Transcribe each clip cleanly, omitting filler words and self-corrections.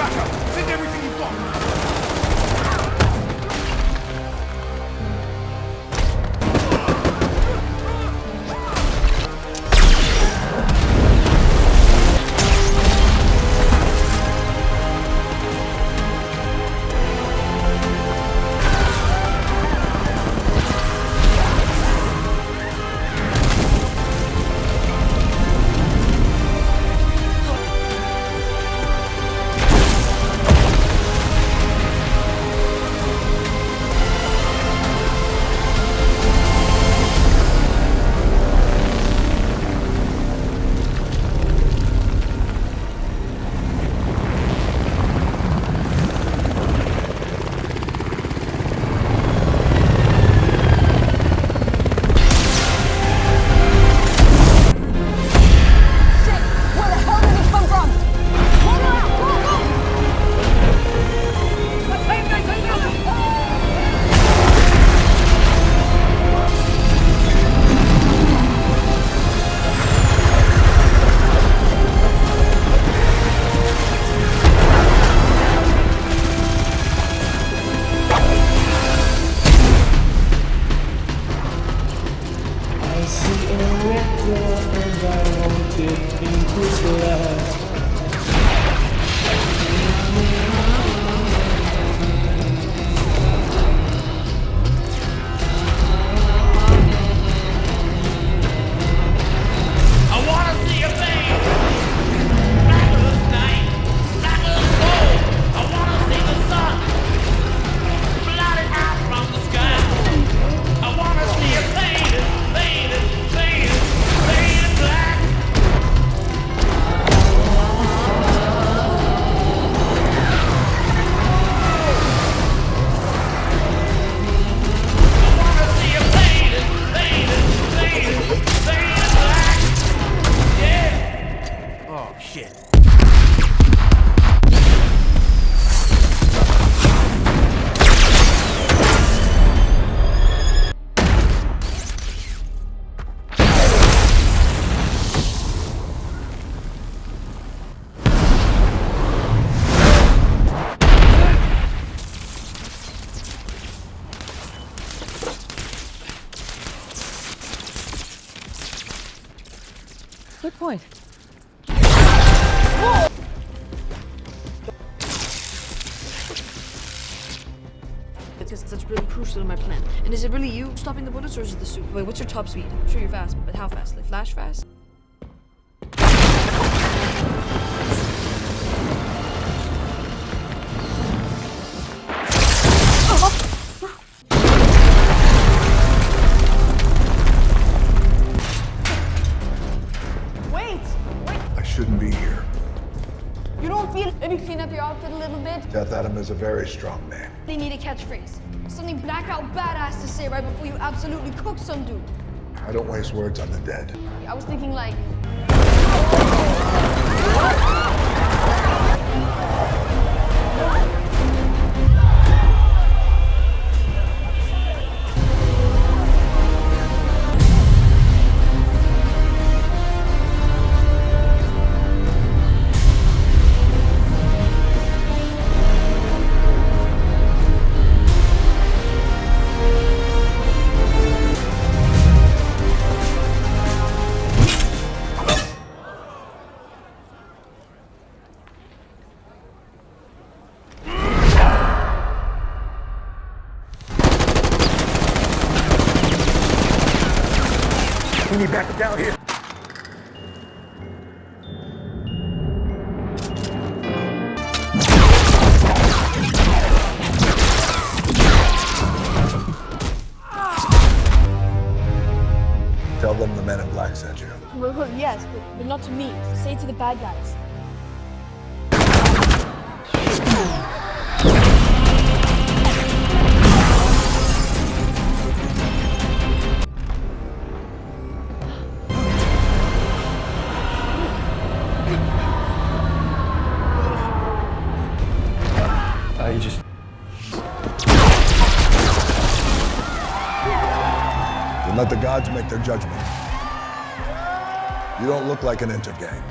backup! Send everything you've got! Good point. Because that's really crucial in my plan. And is it really you stopping the bullets or is it the suit? Wait, what's your top speed? I'm sure you're fast, but how fast? Like flash fast? I shouldn't be here. You don't feel maybe clean up your outfit a little bit? Death Adam is a very strong man. They need a catchphrase. Something blackout badass to say right before you absolutely cook some dude. I don't waste words on the dead. I was thinking like... We need backup down here. Tell them the men in black sent you. Well, yes, but not to me. Say it to the bad guys. You just... Then let the gods make their judgment. You don't look like an intergang.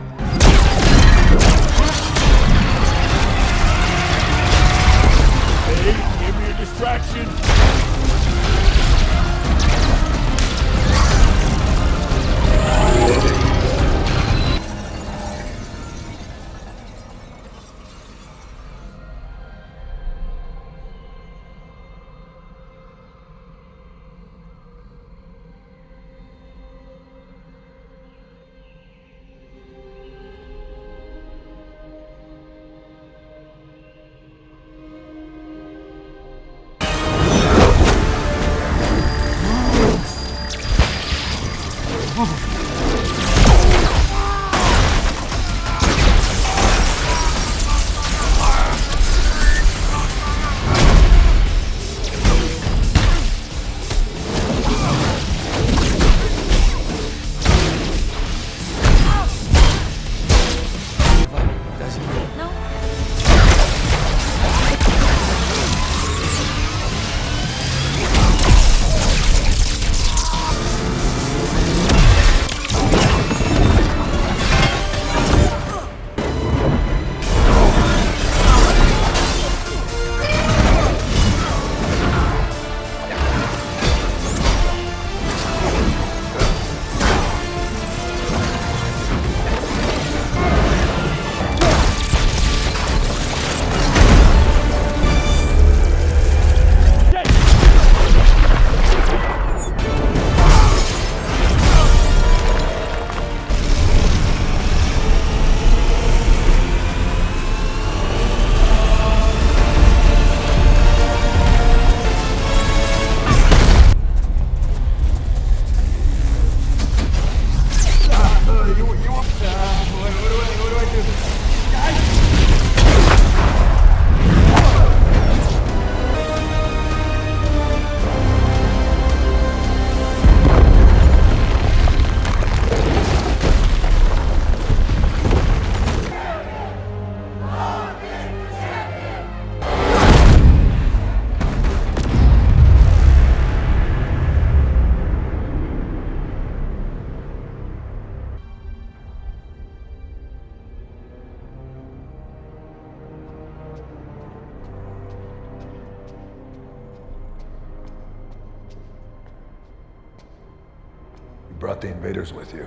brought the invaders with you.